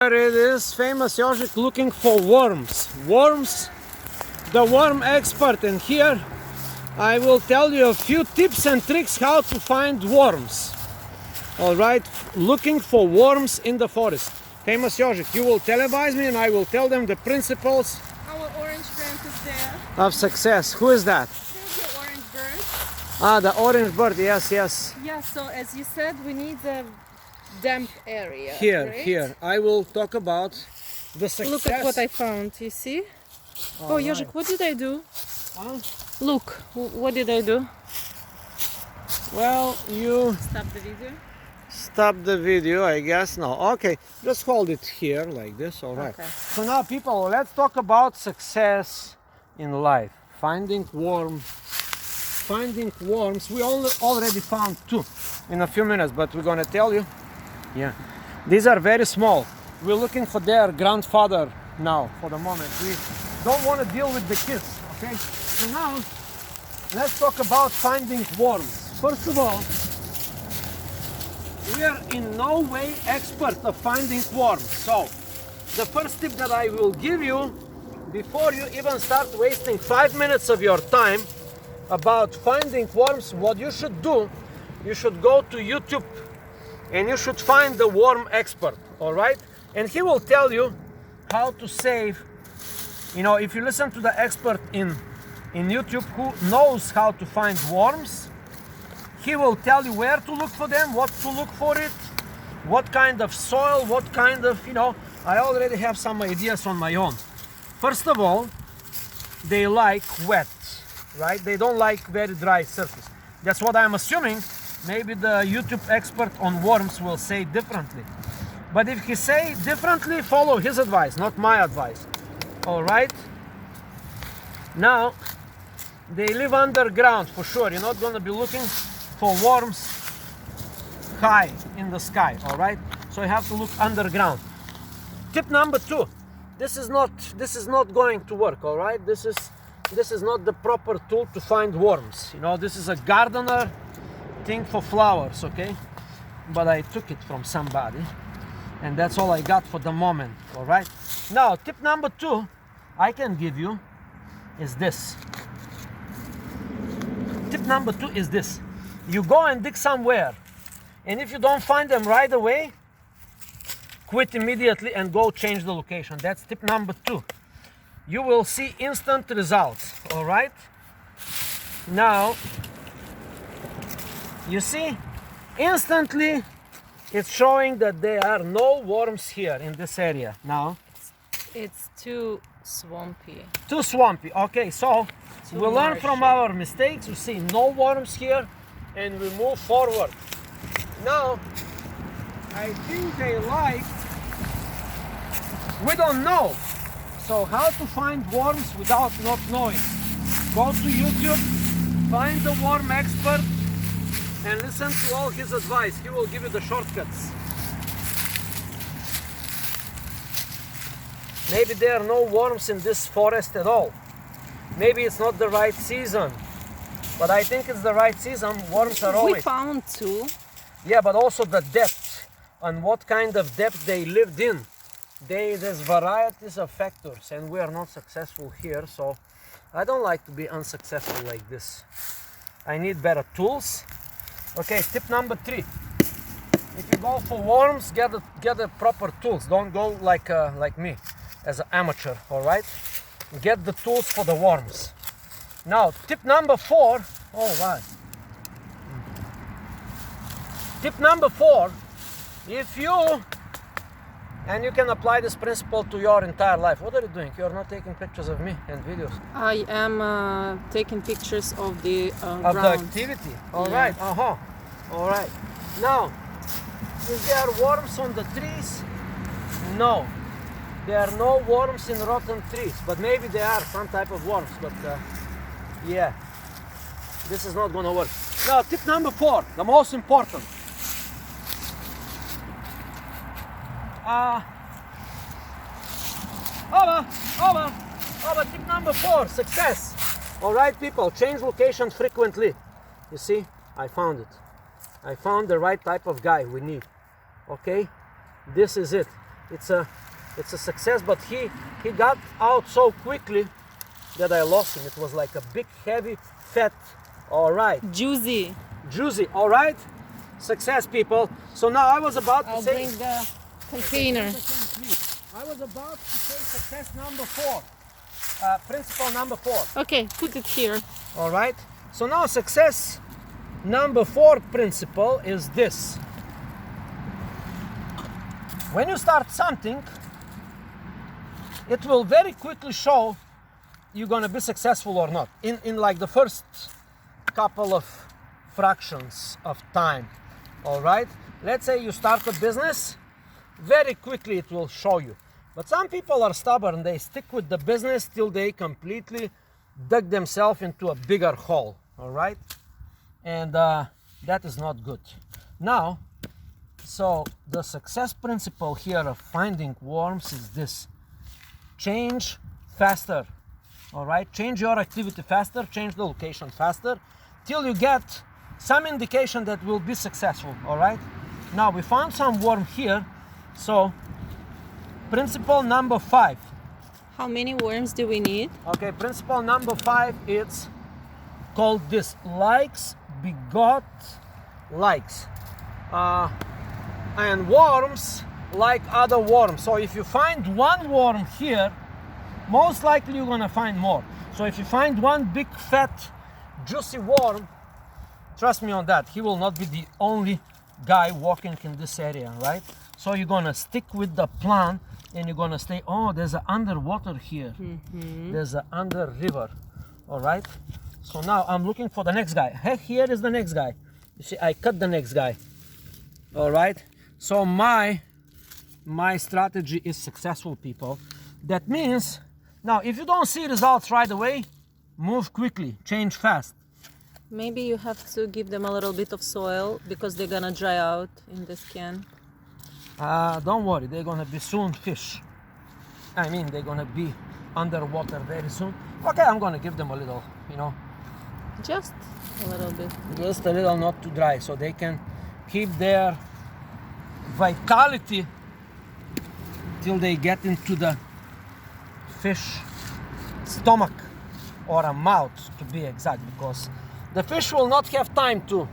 Here it is, famous Jožek looking for worms. Worms, the worm expert, and here I will tell you a few tips and tricks how to find worms. Alright, looking for worms in the forest. Famous Jožek, you will televise me and I will tell them the principles Our orange friend is there. of success. Who is that? There's the orange bird. Ah, the orange bird, yes, yes. Yeah, so as you said, we need a damp area. Here, right? here. I will talk about the success. Look at what I found, you see? Oh, Alright. Jožek, what did I do? Huh? Look, what did I do? Well, you Stop the video. stop the video, I guess. No, okay, just hold it here like this. All right. Okay. So now, people, let's talk about success in life. Finding worms. Finding worms. We already found two in a few minutes, but we're gonna tell you. Yeah, these are very small. We're looking for their grandfather now for the moment. We don't want to deal with the kids. Okay. So now, let's talk about finding worms. First of all, we are in no way expert of finding worms. So, the first tip that I will give you before you even start wasting 5 minutes of your time about finding worms, what you should do, you should go to YouTube and you should find the worm expert, all right? And he will tell you how to save. You know, if you listen to the expert in YouTube who knows how to find worms, he will tell you where to look for them, what to look for it, what kind of soil, what kind of, I already have some ideas on my own. First of all, they like wet, right? They don't like very dry surface. That's what I'm assuming. Maybe the YouTube expert on worms will say differently. But if he say differently, follow his advice, not my advice. All right? Now, they live underground for sure. You're not gonna be looking for worms high in the sky, all right? So you have to look underground. Tip number 2. This is not going to work, all right? This is not the proper tool to find worms. This is a gardener thing for flowers, okay? But I took it from somebody, and that's all I got for the moment, all right? Now, tip number 2 I can give you is this. Tip number 2 is this. You go and dig somewhere, and if you don't find them right away, quit immediately and go change the location. That's tip number 2. You will see instant results, all right? Now, you see, instantly it's showing that there are no worms here in this area. Now, It's too swampy. too swampy. Okay, so we learn from marshy. our mistakes. We see no worms here, and we move forward. Now, I think they like, we don't know. So how to find worms without not knowing? Go to YouTube, find the worm expert, and listen to all his advice. He will give you the shortcuts. Maybe there are no worms in this forest at all. Maybe it's not the right season. But I think it's the right season. Worms are We always. found 2. Yeah, but also the depth and what kind of depth they lived in. There's varieties of factors, and we are not successful here, so I don't like to be unsuccessful like this. I need better tools. Okay, tip number 3. If you go for worms, get the proper tools. Don't go like me as an amateur, all right? Get the tools for the worms. Now, tip number 4. Oh, wow. Tip number 4, if you, and you can apply this principle to your entire life. What are you doing? You're not taking pictures of me and videos. I am taking pictures of the Of ground. the activity. All Yeah. right. All right. Now, is there worms on the trees? No. There are no worms in rotten trees, but maybe there are some type of worms. But yeah, this is not gonna work. Now, tip number 4, the most important. Tip number 4, success. All right, people, change location frequently. You see, I found it. I found the right type of guy we need. Okay, this is it. it's a success. But he got out so quickly that I lost him. It was like a big, heavy, fat. All right. Juicy. Juicy. All right. Success, people. So now I was about to I'll say. bring the container. I was about to say success number 4. Principle number 4. Okay, put it here. All right. So now success number 4 principle is this. When you start something, it will very quickly show you're going to be successful or not in like the first couple of fractions of time. All right. Let's say you start a business, very quickly it will show you. But some people are stubborn. They stick with the business till they completely dug themselves into a bigger hole. All right. And that is not good. Now, so the success principle here of finding worms is this: change faster. All right, change your activity faster, change the location faster, till you get some indication that will be successful. All right. Now we found some worm here. So principle number 5. How many worms do we need? Okay, principle number 5 is called this: likes begot likes. And worms like other worms. So if you find one worm here, most likely you're gonna find more. So if you find one big, fat, juicy worm, trust me on that, he will not be the only guy walking in this area, right? So you're gonna stick with the plan and you're gonna stay. Oh, there's an underwater here. There's an under river. All right. So now I'm looking for the next guy. Hey, here is the next guy. You see, I cut the next guy. All right. So my strategy is successful, people. That means now if you don't see results right away, move quickly, change fast. Maybe you have to give them a little bit of soil because they're gonna dry out in this can. Don't worry, they're gonna be soon fish. I mean, they're gonna be underwater very soon. Okay, I'm gonna give them a little, Just a little bit. just a little, not too dry, so they can keep their vitality till they get into the fish stomach or a mouth, to be exact, because the fish will not have time to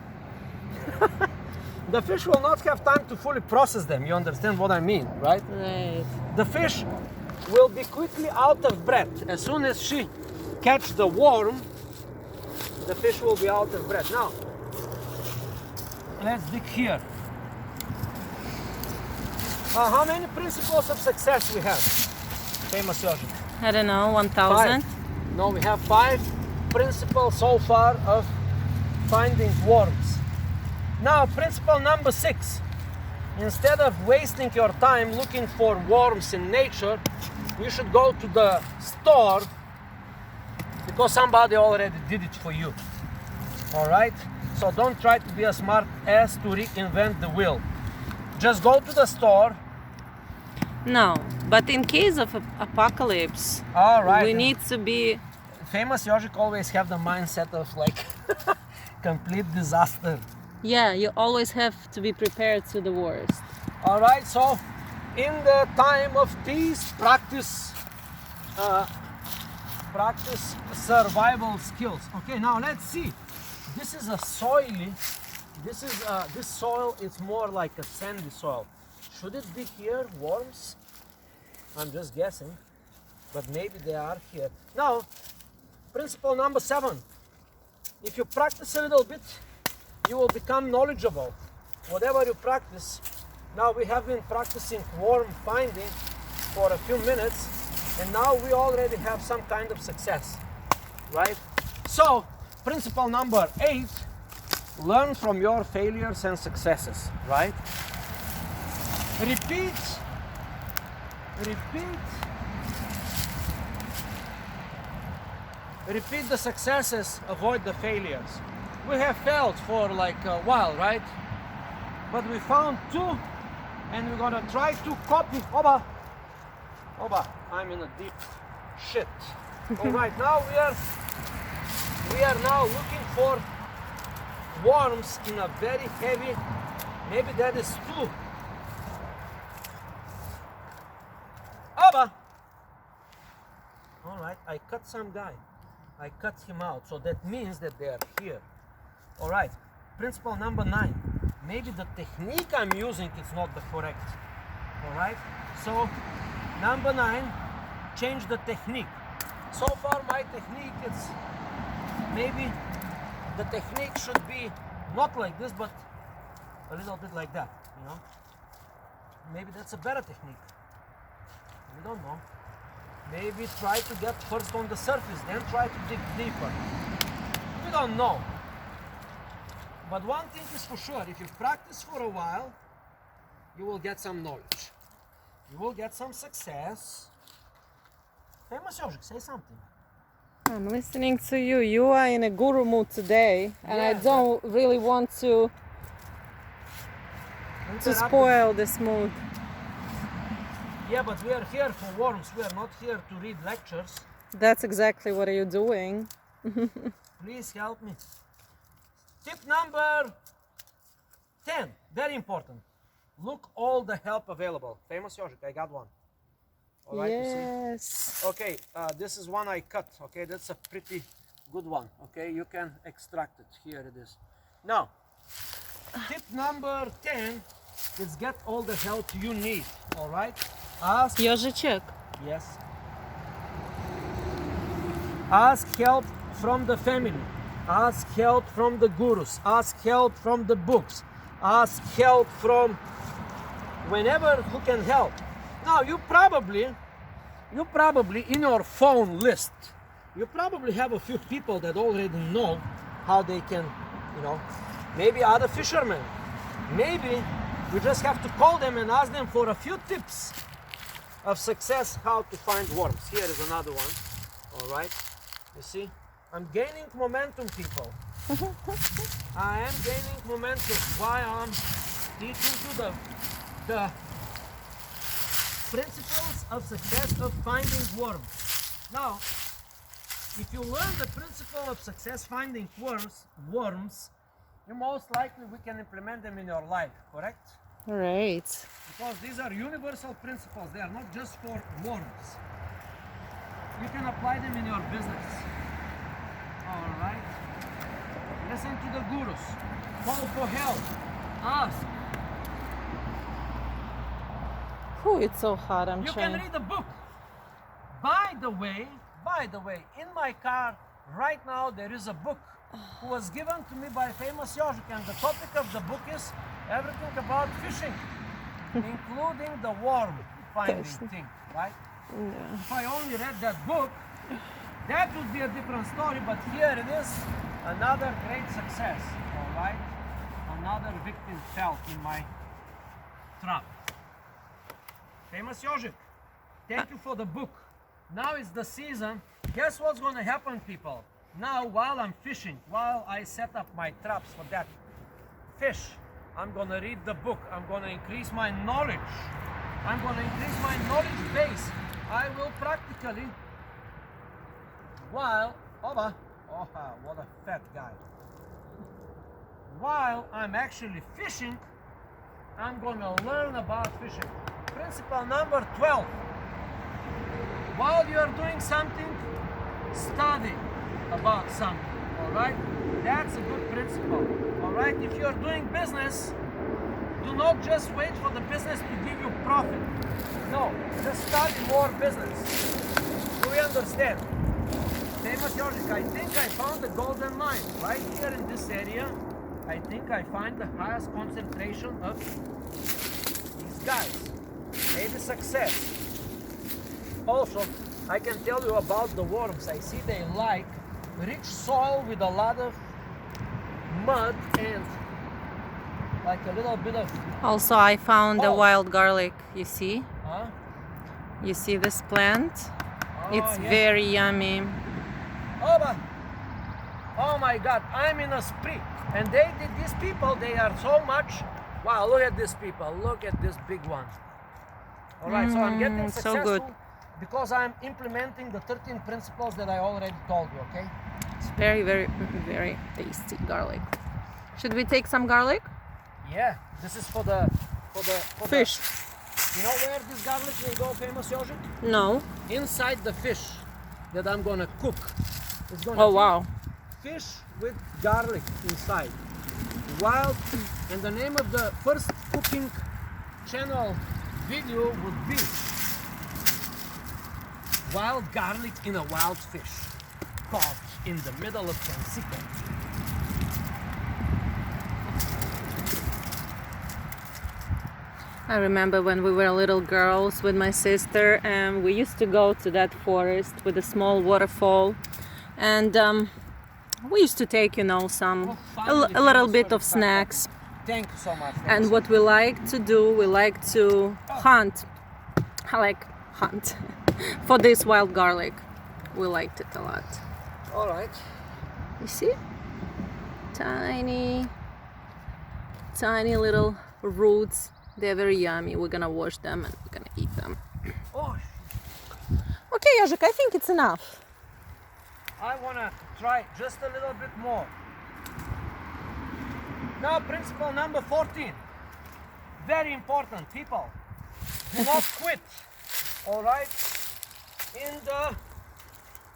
the fish will not have time to fully process them. You understand what I mean, right? Right. The fish will be quickly out of breath. As soon as she catch the worm, the fish will be out of breath. Now, let's dig here. How many principles of success we have? Famous Yoshi. I don't know, 5. 1,000? No, we have 5 principles so far of finding worms. Now, principle number 6. Instead of wasting your time looking for worms in nature, you should go to the store because somebody already did it for you. All right? So don't try to be a smart ass to reinvent the wheel. Just go to the store. No, but in case of apocalypse, All right. we need to be... Famous Yogic always have the mindset of like complete disaster. Yeah, you always have to be prepared to the worst. All right, so in the time of peace, practice survival skills. Okay, now let's see. This is a soily. This soil is more like a sandy soil. Should it be here, worms? I'm just guessing, but maybe they are here. Now, principle number 7. If you practice a little bit, you will become knowledgeable. Whatever you practice. Now we have been practicing worm finding for a few minutes, and now we already have some kind of success, right? So, principle number 8, learn from your failures and successes, right? Repeat the successes, avoid the failures. We have failed for like a while, right? But we found 2, and we're gonna try to copy. Oba, I'm in a deep shit. All right, now we are now looking for worms in a very heavy. Maybe that is 2. Over. All right, I cut some guy. I cut him out, so that means that they are here. All right, principle number 9. Maybe the technique I'm using is not the correct. All right, so number 9, change the technique. So far my technique is, maybe the technique should be not like this, but a little bit like that, you know. Maybe that's a better technique. We don't know. Maybe try to get first on the surface, then try to dig deeper. We don't know. But one thing is for sure, if you practice for a while, you will get some knowledge. You will get some success. Famous Jožik, say something. I'm listening to you. You are in a guru mood today, and I Yeah. don't really want to spoil this mood. Yeah, but we are here for worms. We are not here to read lectures. That's exactly what are you doing. Please help me. Tip number 10, very important. Look all the help available. Famous Jožik, I got one. All right, you see? Yes. Okay, this is one I cut. Okay, that's a pretty good one. Okay, you can extract it. Here it is. Now, tip number 10 is get all the help you need. All right, ask. Jožiček. Yes. Ask help from the family. Ask help from the gurus. Ask help from the books. Ask help from whenever who can help. Now you probably in your phone list, you probably have a few people that already know how they can, you know, maybe other fishermen. Maybe you just have to call them and ask them for a few tips of success how to find worms. Here is another one. All right, you see, I'm gaining momentum, people. I am gaining momentum. Why I'm teaching you the principles of success of finding worms. Now, if you learn the principle of success finding worms, you most likely we can implement them in your life, correct? Right. Because these are universal principles. They are not just for worms. You can apply them in your business. All right. Listen to the gurus. Call for help. Ask. Ooh, it's so hot. I'm You trying. can read a book. By the way, in my car right now there is a book who was given to me by famous Jožik, and the topic of the book is everything about fishing, including the worm finding thing, right? Yeah. If I only read that book, that would be a different story, but here it is, another great success, all right? Another victim fell in my trap. Famous Jožik, thank you for the book. Now it's the season. Guess what's going to happen, people? Now, while I'm fishing, while I set up my traps for that fish, I'm going to read the book. I'm going to increase my knowledge. I'm going to increase my knowledge base. I will practically, while, what a fat guy. While I'm actually fishing, I'm going to learn about fishing. Principle number 12. While you're doing something, study about something, all right? That's a good principle, all right? If you're doing business, do not just wait for the business to give you profit. No, just study more business. Do we understand? Famous Jožik, I think I found the golden mine right here in this area. I think I find the highest concentration of these guys. Maybe success. Also, I can tell you about the worms. I see they like rich soil with a lot of mud and like a little bit of... Also, I found the Oh. wild garlic. You see? Huh? You see this plant? It's yeah. very yummy. Oh my God, I'm in a spree. And these people, they are so much... Wow, look at these people. Look at this big one. All right, so I'm getting so successful good. because I'm implementing the 13 principles that I already told you, okay? It's very, very, very tasty garlic. Should we take some garlic? Yeah, this is for the Fish. You know where this garlic will go, famous Jožek? No. Inside the fish that I'm gonna cook. It's gonna Oh be wow. fish with garlic inside. Wild, and the name of the first cooking channel video would be Wild Garlic in a Wild Fish, caught in the middle of Mexico. I remember when we were little girls with my sister, and we used to go to that forest with a small waterfall, and we used to take, you know, a little bit of snacks. Thank you so much. And what we like to do, we like to hunt. I like hunt for this wild garlic. We liked it a lot. All right. You see? Tiny little roots. They're very yummy. We're gonna wash them and we're gonna eat them. Oh, Okay, Jožek, I think it's enough. I wanna try just a little bit more. Now, principle number 14. Very important, people. Do not quit. All right.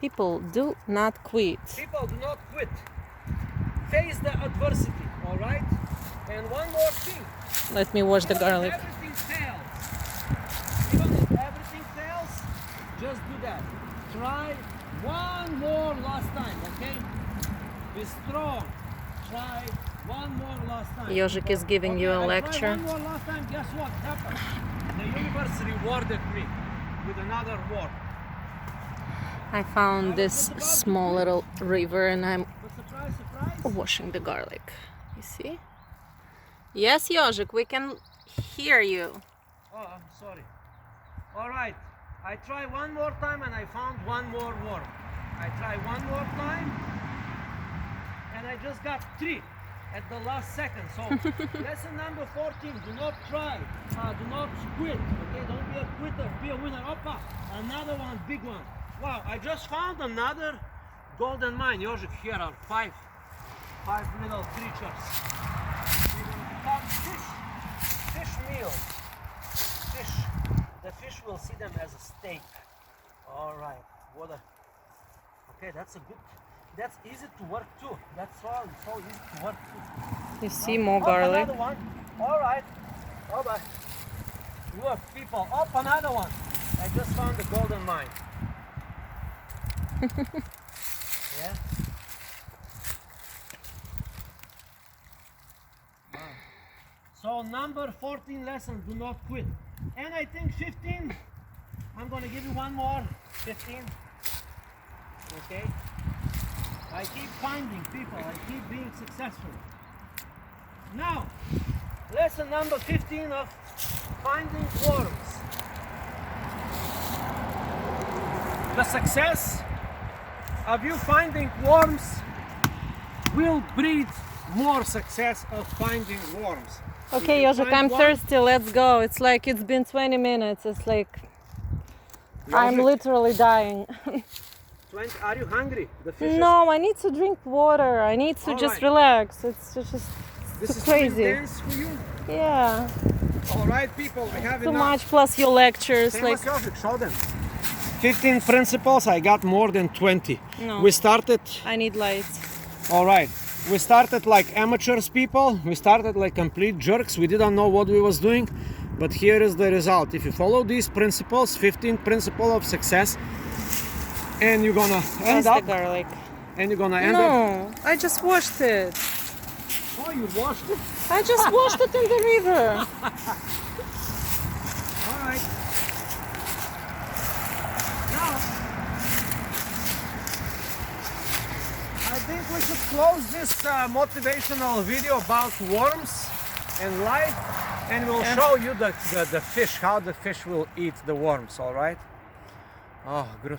People, do not quit. People do not quit. Face the adversity. All right. And one more thing. Let me wash the Even if garlic. everything fails. Even if everything fails, just do that. Try one more last time. Okay. Be strong. Try one more last time. Jožek is giving you a I lecture. tried one more last time. Guess what happened? The universe rewarded me with another award. I found this small little river and I'm But surprise, surprise. washing the garlic. You see? Yes, Jožek, we can hear you. Oh, I'm sorry. All right. I try one more time and I found one more worm. I try one more time and I just got 3 at the last second. So lesson number 14, do not try, do not quit. Okay, don't be a quitter, be a winner. Opa, another one, big one. Wow, I just found another golden mine. Jožek, here are five little creatures. We're going to become fish meal. Fish. The fish will see them as a steak. All right. What a. Okay, that's a good. That's easy to work too. That's all. It's so easy to work too. You see more Up garlic? another one. All right. Bye bye. Look, people. Up another one. I just found the golden mine. Yeah. Wow. So number 14 lesson, do not quit. And I think 15, I'm gonna give you one more. 15. Okay. I keep finding people, I keep being successful. Now, lesson number 15 of finding worms. The success of you finding worms will breed more success of finding worms. Okay, If you Jožek, find I'm one- thirsty. Let's go. It's like it's been 20 minutes. It's like I'm Jožek, literally dying. Are you hungry? The fish No, I need to drink water. I need to All just right. relax. It's just this too is crazy. too intense for you. Yeah, All right, people, we have too enough. much plus your lectures. Famous Like, Jožek, show them. 15 principles, I got more than 20. No. We started, I need lights. all right, we started like amateurs people. We started like complete jerks. We didn't know what we was doing, but here is the result. If you follow these principles, 15 principle of success, and you're gonna Where's end the up, garlic? and you're gonna end up. No, I just washed it. Oh, you washed it? I just washed it in the river. All right. Now, I think we should close this motivational video about worms and life, and we'll show you the fish, how the fish will eat the worms, all right? Oh, gross.